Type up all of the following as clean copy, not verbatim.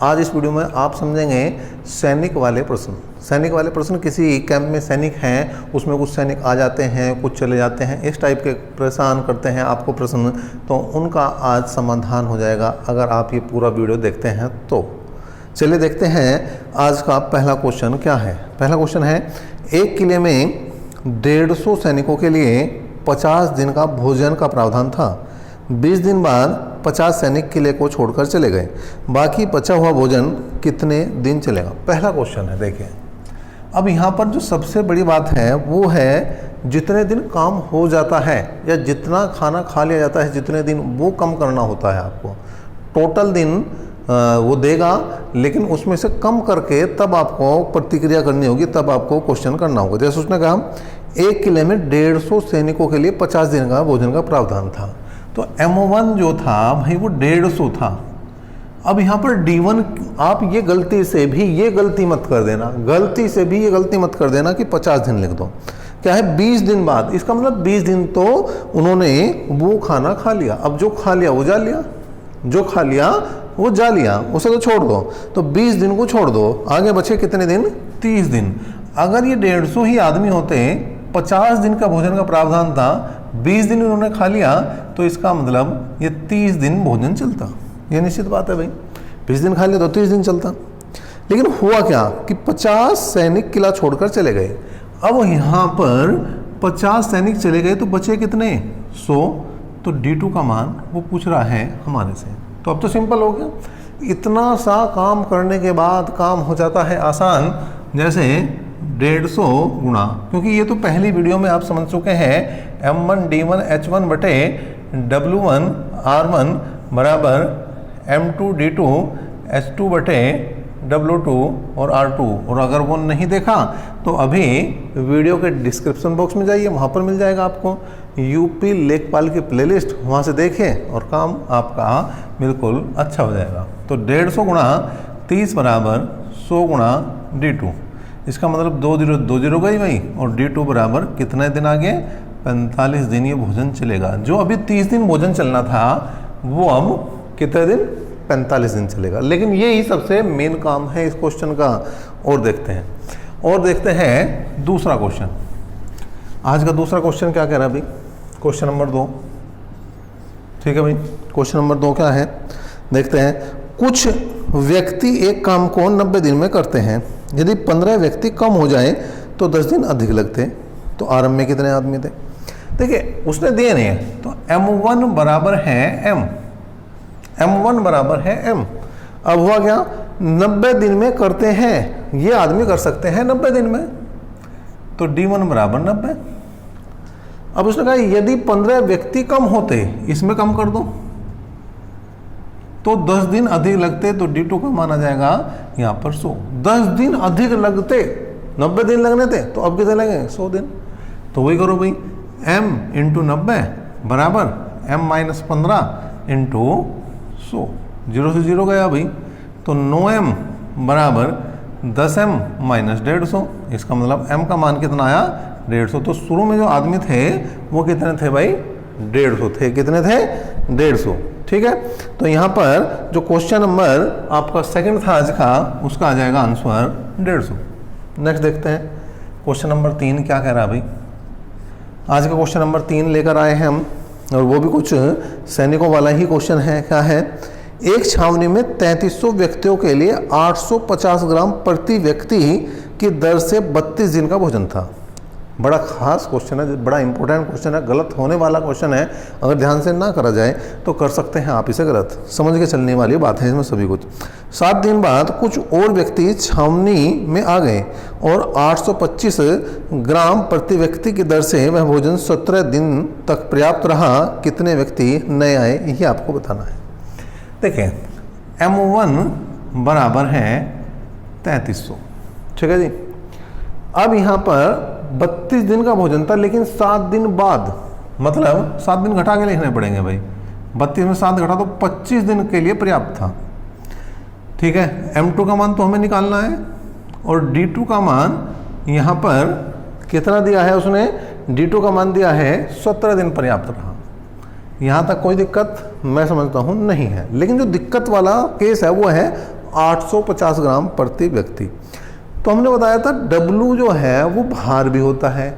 आज इस वीडियो में आप समझेंगे सैनिक वाले प्रश्न। सैनिक वाले प्रश्न, किसी कैंप में सैनिक हैं, उसमें कुछ सैनिक आ जाते हैं, कुछ चले जाते हैं, इस टाइप के परेशान करते हैं आपको प्रश्न, तो उनका आज समाधान हो जाएगा अगर आप ये पूरा वीडियो देखते हैं तो। चलिए देखते हैं आज का पहला क्वेश्चन क्या है। पहला क्वेश्चन है, एक किले में 150 सैनिकों के लिए 50 दिन का भोजन का प्रावधान था। 20 दिन बाद 50 सैनिक किले को छोड़कर चले गए। बाकी बचा हुआ भोजन कितने दिन चलेगा? पहला क्वेश्चन है। देखिए, अब यहाँ पर जो सबसे बड़ी बात है वो है जितने दिन काम हो जाता है या जितना खाना खा लिया जाता है जितने दिन, वो कम करना होता है आपको। टोटल दिन वो देगा, लेकिन उसमें से कम करके तब आपको प्रतिक्रिया करनी होगी, तब आपको क्वेश्चन करना होगा। जैसे उसने कहा एक किले में 150 सैनिकों के लिए 50 दिन का भोजन का प्रावधान था, तो M1 जो था भाई वो 150 था। अब यहाँ पर D1 आप ये गलती से भी ये गलती मत कर देना, गलती से भी ये गलती मत कर देना कि 50 दिन लिख दो। क्या है 20 दिन बाद, इसका मतलब 20 दिन तो उन्होंने वो खाना खा लिया। अब जो खा लिया वो जा लिया, जो खा लिया वो जा लिया, उसे तो छोड़ दो। तो 20 दिन को छोड़ दो, आगे बचे कितने दिन? 30 दिन। अगर ये 150 ही आदमी होते, 50 दिन का भोजन का प्रावधान था, 20 दिन उन्होंने खा लिया, तो इसका मतलब ये 30 दिन भोजन चलता। ये निश्चित बात है भाई, 20 दिन खा लिया तो 30 दिन चलता। लेकिन हुआ क्या कि 50 सैनिक किला छोड़कर चले गए। अब यहाँ पर 50 सैनिक चले गए तो बचे कितने? 100। तो D2 का मान वो पूछ रहा है हमारे से। तो अब तो सिंपल हो गया, इतना सा काम करने के बाद काम हो जाता है आसान, जैसे 150 गुणा, क्योंकि ये तो पहली वीडियो में आप समझ चुके हैं, M1 D1 H1 बटे W1 R1 बराबर M2 D2 H2 बटे W2 और R2। और अगर वो नहीं देखा तो अभी वीडियो के डिस्क्रिप्शन बॉक्स में जाइए, वहाँ पर मिल जाएगा आपको यूपी लेखपाल की प्लेलिस्ट, वहाँ से देखें और काम आपका बिल्कुल अच्छा हो जाएगा। तो 150 गुणा 30 बराबर 100 गुणा D2, इसका मतलब 2 0 2 0 गई भाई, और D2 बराबर कितने दिन आगे? 45 दिन ये भोजन चलेगा। जो अभी 30 दिन भोजन चलना था वो अब कितने दिन? 45 दिन चलेगा। लेकिन यही सबसे मेन काम है इस क्वेश्चन का। और देखते हैं दूसरा क्वेश्चन। आज का दूसरा क्वेश्चन क्या कह रहा है भाई? क्वेश्चन नंबर 2, ठीक है भाई। क्वेश्चन नंबर 2 क्या है देखते हैं। कुछ व्यक्ति एक काम को 90 दिन में करते हैं। यदि 15 व्यक्ति कम हो जाए तो 10 दिन अधिक लगते। तो आरंभ में कितने आदमी थे? देखिए उसने दिए नहीं है, तो M1 बराबर है M, M1 बराबर है M। अब हुआ क्या, 90 दिन में करते हैं, ये आदमी कर सकते हैं 90 दिन में, तो D1 बराबर 90। अब उसने कहा यदि 15 व्यक्ति कम होते, इसमें कम कर दो, तो 10 दिन अधिक लगते, तो D2 का माना जाएगा यहाँ पर 100। 10 दिन अधिक लगते, 90 दिन लगने थे, तो अब कितने लगे? 100 दिन। तो वही करो भाई, M इंटू 90 बराबर M माइनस 15 इंटू 100, 0 से 0 गया भाई, तो 9M बराबर 10M माइनस 150। इसका मतलब M का मान कितना आया? 150। तो शुरू में जो आदमी थे वो कितने थे भाई? 150 थे। कितने थे? 150। ठीक है, तो यहाँ पर जो क्वेश्चन नंबर आपका सेकंड था आज का, उसका आ जाएगा आंसर 150। नेक्स्ट देखते हैं क्वेश्चन नंबर 3 क्या कह रहा है भाई। आज का क्वेश्चन नंबर 3 लेकर आए हैं हम, और वो भी कुछ सैनिकों वाला ही क्वेश्चन है। क्या है, एक छावनी में 3300 व्यक्तियों के लिए 850 ग्राम प्रति व्यक्ति की दर से 32 दिन का भोजन था। बड़ा खास क्वेश्चन है, बड़ा इंपॉर्टेंट क्वेश्चन है, गलत होने वाला क्वेश्चन है। अगर ध्यान से ना करा जाए तो कर सकते हैं आप इसे गलत। समझ के चलने वाली बात है इसमें सभी कुछ। 7 दिन बाद कुछ और व्यक्ति छावनी में आ गए और 825 ग्राम प्रति व्यक्ति की दर से वह भोजन 17 दिन तक पर्याप्त रहा। कितने व्यक्ति नए आए, यही आपको बताना है। देखिए M1 बराबर है 3300, ठीक है जी। अब यहाँ पर 32 दिन का भोजन था, लेकिन 7 दिन बाद, मतलब 7 दिन घटा के लिखने पड़ेंगे भाई। 32 में 7 घटा तो 25 दिन के लिए पर्याप्त था। ठीक है, M2 का मान तो हमें निकालना है, और D2 का मान यहाँ पर कितना दिया है उसने? D2 का मान दिया है 17 दिन पर्याप्त रहा। यहाँ तक कोई दिक्कत मैं समझता हूँ नहीं है। लेकिन जो दिक्कत वाला केस है वो है 850 ग्राम प्रति व्यक्ति। तो हमने बताया था W जो है वो भार भी होता है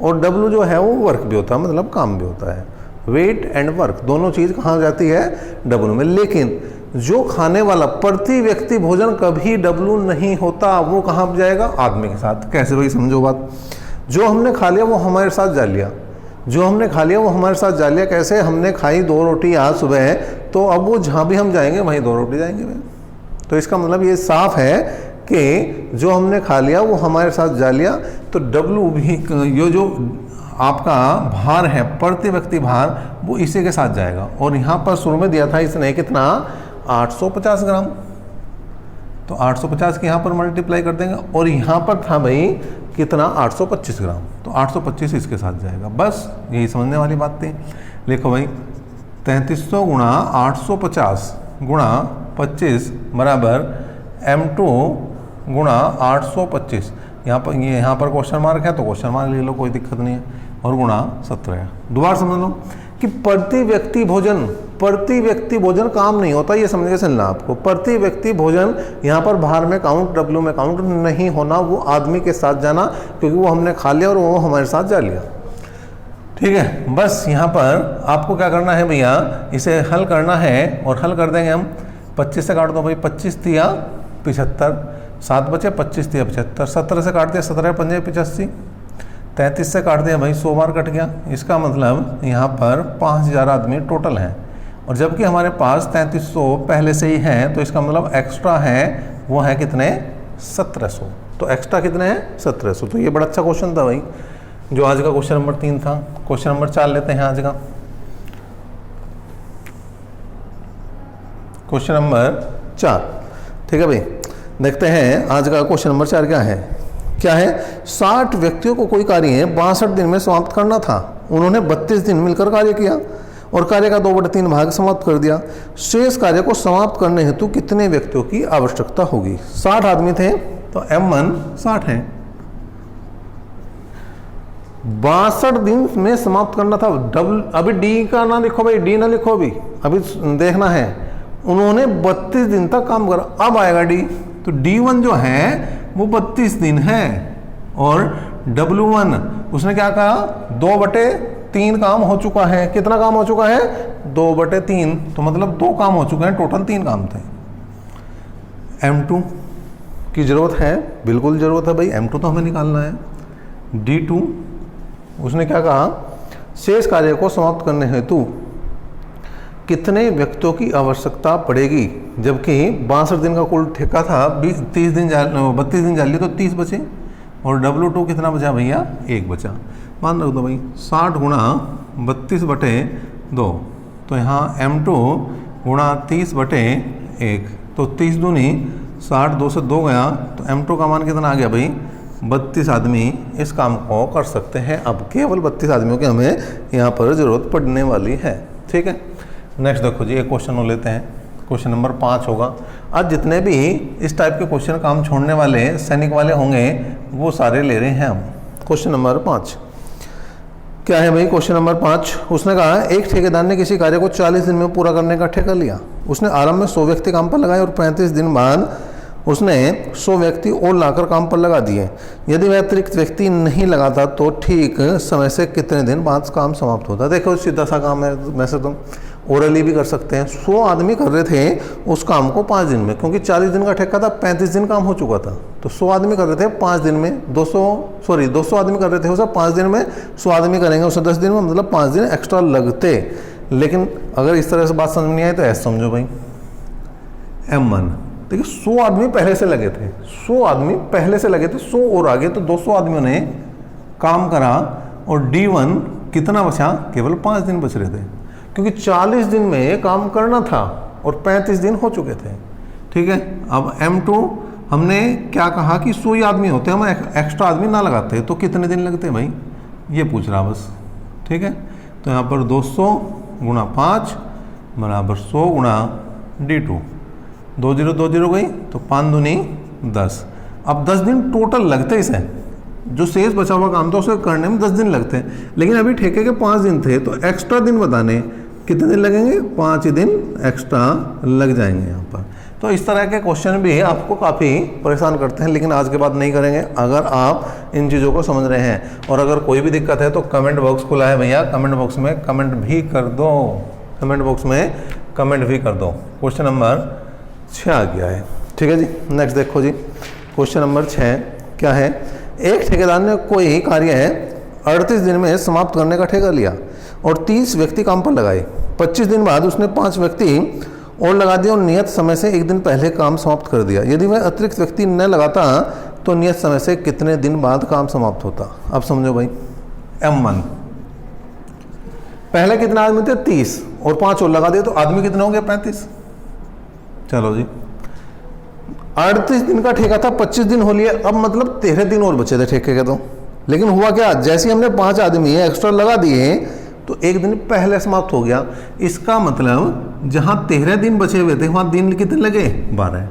और W जो है वो वर्क भी होता है, मतलब काम भी होता है। वेट एंड वर्क दोनों चीज़ कहाँ जाती है? W में। लेकिन जो खाने वाला प्रति व्यक्ति भोजन कभी W नहीं होता, वो कहाँ पर जाएगा? आदमी के साथ। कैसे भाई, समझो बात। जो हमने खा लिया वो हमारे साथ जा लिया, जो हमने खा लिया वो हमारे साथ जा लिया। कैसे? हमने खाई 2 रोटी आज सुबह, तो अब वो जहाँ भी हम जाएंगे वहीं 2 रोटी जाएंगे भाई। तो इसका मतलब ये साफ है कि जो हमने खा लिया वो हमारे साथ जा लिया। तो W भी, ये जो आपका भार है प्रति व्यक्ति भार, वो इसी के साथ जाएगा। और यहाँ पर शुरू में दिया था इसने कितना? 850 ग्राम। तो 850 के यहाँ पर मल्टीप्लाई कर देंगे और यहाँ पर था भाई कितना? 825 ग्राम। तो 825 इसके साथ जाएगा। बस यही समझने वाली बात थी। लिखो भाई 3300 गुणा 850 गुणा 25 बराबर M2 गुणा 825। यहाँ पर क्वेश्चन मार्क है तो क्वेश्चन मार्क ले लो, कोई दिक्कत नहीं है, और गुणा 17। दोबारा समझ लो कि प्रति व्यक्ति भोजन काम नहीं होता, ये समझ के चलना आपको। प्रति व्यक्ति भोजन यहाँ पर भार में काउंट, W में काउंट नहीं होना, वो आदमी के साथ जाना, क्योंकि वो हमने खा लिया और वो हमारे साथ जा लिया। ठीक है, बस यहाँ पर आपको क्या करना है भैया, इसे हल करना है और हल कर देंगे हम। 25 से काट दो भाई, 25 तिया 75, 7 बचे, 25 तिया 75, 17 से काट दिया, 17 पंजे 85, 33 से काट दिया भाई, 100 बार कट गया। इसका मतलब यहाँ पर 5000 आदमी टोटल हैं, और जबकि हमारे पास 3300 पहले से ही हैं, तो इसका मतलब एक्स्ट्रा है वो है कितने? 1700। तो एक्स्ट्रा कितने हैं? 1700। तो ये बड़ा अच्छा क्वेश्चन था भाई, जो आज का क्वेश्चन नंबर 3 था। क्वेश्चन नंबर 4 लेते हैं आज का। क्वेश्चन नंबर 4, ठीक है भाई, देखते हैं आज का क्वेश्चन नंबर 4 क्या है। क्या है? 60 व्यक्तियों को कोई कार्य 62 दिन में समाप्त करना था। उन्होंने 32 दिन मिलकर कार्य किया और कार्य का 2/3 भाग समाप्त कर दिया। शेष कार्य को समाप्त करने हेतु कितने व्यक्तियों की आवश्यकता होगी? 60 आदमी थे, तो M1 60 है। 62 दिन में समाप्त करना था। अभी D का ना लिखो भाई, D ना लिखो, अभी देखना है। उन्होंने 32 दिन तक काम करा, अब आएगा D। तो D1 जो है वो 32 दिन है, और W1 उसने क्या कहा? 2/3 काम हो चुका है। कितना काम हो चुका है? 2/3। तो मतलब 2 काम हो चुके हैं, टोटल 3 काम थे। M2 की जरूरत है, बिल्कुल जरूरत है भाई, M2 तो हमें निकालना है। D2 उसने क्या कहा? शेष कार्य को समाप्त करने हेतु कितने व्यक्तियों की आवश्यकता पड़ेगी? जबकि 62 दिन का कुल ठेका था, 32 दिन जान लिए तो 30 बचे, और W2 कितना बचा भैया? 1 बचा। मान रख दो भाई, 60 गुणा 32/2, तो यहाँ M2 गुणा 30/1, तो 30 दूनी 60, 2 से 2 गया, तो M2 का मान कितना आ गया भाई? 32 आदमी इस काम को कर सकते हैं। अब केवल 32 आदमियों की हमें यहाँ पर ज़रूरत पड़ने वाली है। ठीक है, नेक्स्ट देखो जी, एक क्वेश्चन और लेते हैं। क्वेश्चन नंबर 5 होगा। आज जितने भी इस टाइप के क्वेश्चन काम छोड़ने वाले सैनिक वाले होंगे वो सारे ले रहे हैं हम। क्वेश्चन नंबर 5 क्या है भाई? क्वेश्चन नंबर 5 उसने कहा, एक ठेकेदार ने किसी कार्य को 40 दिन में पूरा करने का ठेका लिया। उसने आरंभ में 100 व्यक्ति काम पर लगाए और 35 दिन बाद उसने 100 व्यक्ति और लाकर काम पर लगा दिए। यदि वह अतिरिक्त व्यक्ति नहीं लगाता तो ठीक समय से कितने दिन बाद काम समाप्त होता? देखो सीधा सा काम है, वैसे तो ओरली भी कर सकते हैं। 100 आदमी कर रहे थे उस काम को 5 दिन में, क्योंकि 40 दिन का ठेका था, 35 दिन काम हो चुका था। तो 100 आदमी कर रहे थे 5 दिन में, 200 आदमी कर रहे थे उसे 5 दिन में, 100 आदमी करेंगे उसे 10 दिन में, मतलब 5 दिन एक्स्ट्रा लगते। लेकिन अगर इस तरह से बात समझ नहीं आई तो ऐसे समझो भाई, M1 देखिए 100 आदमी पहले से लगे थे, 100 आदमी पहले से लगे थे, 100 और आगे, तो 200 आदमियों ने काम करा, और D1 कितना बचा? केवल 5 दिन बच रहे थे, क्योंकि 40 दिन में काम करना था और 35 दिन हो चुके थे। ठीक है, अब M2 हमने क्या कहा कि 100 ही आदमी होते, हम एक्स्ट्रा आदमी ना लगाते तो कितने दिन लगते भाई, ये पूछ रहा बस। ठीक है, तो यहाँ पर 200 गुणा 5 बराबर 100 गुणा D2, 2 0 2 0 गई, तो 5 दूनी 10। अब 10 दिन टोटल लगते इसे, जो शेष बचा हुआ काम था उसे करने में 10 दिन लगते हैं, लेकिन अभी ठेके के 5 दिन थे, तो एक्स्ट्रा दिन बताने कितने दिन लगेंगे? 5 दिन एक्स्ट्रा लग जाएंगे यहाँ पर। तो इस तरह के क्वेश्चन भी आपको काफ़ी परेशान करते हैं, लेकिन आज के बाद नहीं करेंगे अगर आप इन चीज़ों को समझ रहे हैं। और अगर कोई भी दिक्कत है तो कमेंट बॉक्स खुला है भैया, कमेंट बॉक्स में कमेंट भी कर दो, कमेंट बॉक्स में कमेंट भी कर दो। क्वेश्चन नंबर 6 आ गया है, ठीक है जी। नेक्स्ट देखो जी, क्वेश्चन नंबर 6 क्या है। एक ठेकेदार ने कोई कार्य 38 दिन में समाप्त करने का ठेका लिया और 30 व्यक्ति काम पर लगाए। 25 दिन बाद उसने 5 व्यक्ति और लगा दिया और नियत समय से 1 दिन पहले काम समाप्त कर दिया। यदि वह अतिरिक्त व्यक्ति न लगाता तो नियत समय से कितने दिन बाद काम समाप्त होता। अब समझो भाई, M1 पहले कितने आदमी थे 30 और 5 और लगा दिए तो आदमी कितने हो गए 35। चलो जी, 38 दिन का ठेका था, 25 दिन हो लिए, अब मतलब 13 दिन और बचे थे ठेके के। तो लेकिन हुआ क्या, जैसे ही हमने 5 आदमी एक्स्ट्रा लगा दिए तो 1 दिन पहले समाप्त हो गया। इसका मतलब जहां 13 दिन बचे हुए थे वहां दिन कितने लगे 12।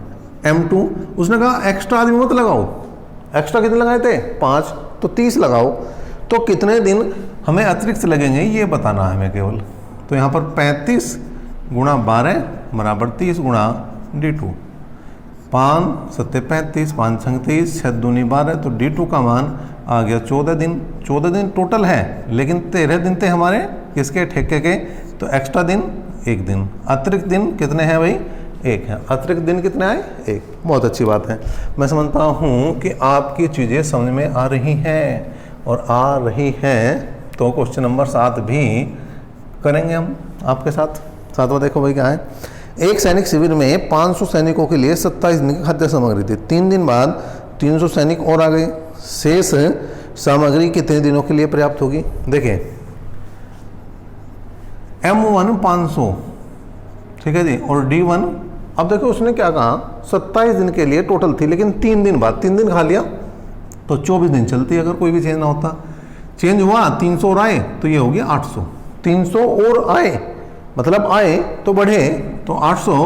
M2 उसने कहा एक्स्ट्रा आदमी मत लगाओ, एक्स्ट्रा कितने लगाए थे 5, तो 30 लगाओ। तो कितने दिन हमें अतिरिक्त लगेंगे ये बताना है हमें केवल। तो यहाँ पर 35 गुणा 12 बराबर 30 गुणा D2, 5 7 35, 5 6 30, 6 दूनी 12, तो D2 का मान आ गया 14 दिन। 14 दिन टोटल है, लेकिन 13 दिन थे हमारे किसके ठेके के, तो एक्स्ट्रा दिन 1 दिन। अतिरिक्त दिन कितने हैं भाई 1 है। अतिरिक्त दिन कितने आए 1। बहुत अच्छी बात है। मैं समझता हूँ कि आपकी चीज़ें समझ में आ रही हैं और आ रही हैं। तो क्वेश्चन नंबर 7 भी करेंगे हम आपके साथ। 7वां देखो भाई क्या है। एक सैनिक शिविर में 500 सैनिकों के लिए 27 दिन की खाद्य सामग्री थी। 3 दिन बाद 300 सैनिक और आ गए। शेष सामग्री कितने दिनों के लिए पर्याप्त होगी। देखिए M1 500, ठीक है जी, और D1, अब देखो उसने क्या कहा 27 दिन के लिए टोटल थी, लेकिन 3 दिन बाद 3 दिन खा लिया तो 24 दिन चलती अगर कोई भी चेंज ना होता। चेंज हुआ 300 और आए तो ये हो गया 800। 300 और आए मतलब आए तो बढ़े तो 800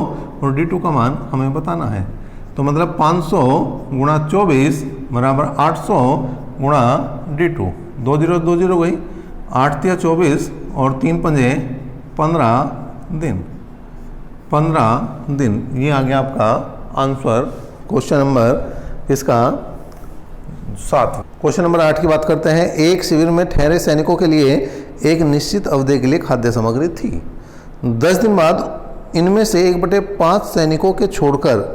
और D2 का मान हमें बताना है। तो मतलब 500 गुणा 24 बराबर 800 गुणा D2, 2 0 2 0 गई, 8 या 24 और 3 पंजे 15 दिन, 15 दिन। ये आ गया आपका आंसर क्वेश्चन नंबर इसका 7। क्वेश्चन नंबर 8 की बात करते हैं। एक शिविर में ठहरे सैनिकों के लिए एक निश्चित अवधि के लिए खाद्य सामग्री थी। 10 दिन बाद इनमें से 1/5 सैनिकों के छोड़कर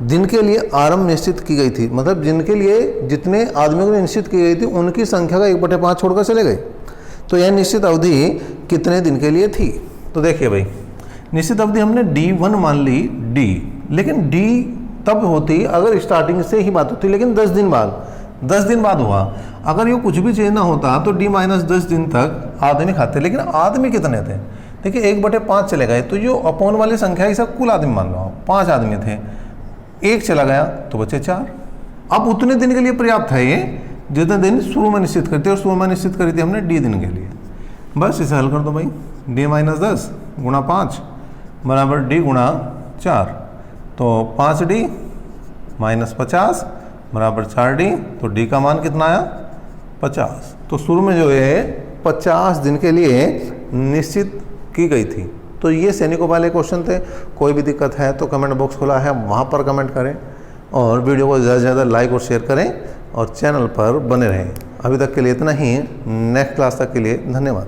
दिन के लिए आरंभ निश्चित की गई थी। मतलब जिनके लिए जितने आदमियों को निश्चित की गई थी उनकी संख्या का 1/5 छोड़कर चले गए। तो यह निश्चित अवधि कितने दिन के लिए थी। तो देखिए भाई, निश्चित अवधि हमने D1 मान ली D, लेकिन D तब होती अगर स्टार्टिंग से ही बात होती, लेकिन 10 दिन बाद हुआ। अगर ये कुछ भी चेंज ना होता तो D-10 दिन तक आदमी खाते, लेकिन आदमी कितने थे देखिए 1/5 चले गए। तो जो अपोन वाली संख्या है सब कुल आदमी मान लो, 5 आदमी थे, 1 चला गया तो बचे 4। अब उतने दिन के लिए पर्याप्त है ये जितने दिन शुरू में निश्चित करते, और शुरू में निश्चित करी थी हमने D दिन के लिए। बस इसे हल कर दो भाई। D-10 गुणा 5 बराबर D गुणा 4, तो 5D माइनस 50 बराबर 4D, तो D का मान कितना आया 50। तो शुरू में जो है 50 दिन के लिए निश्चित की गई थी। तो ये सैनिकों वाले क्वेश्चन थे। कोई भी दिक्कत है तो कमेंट बॉक्स खुला है, वहाँ पर कमेंट करें और वीडियो को ज़्यादा से ज़्यादा लाइक और शेयर करें और चैनल पर बने रहें। अभी तक के लिए इतना ही। नेक्स्ट क्लास तक के लिए धन्यवाद।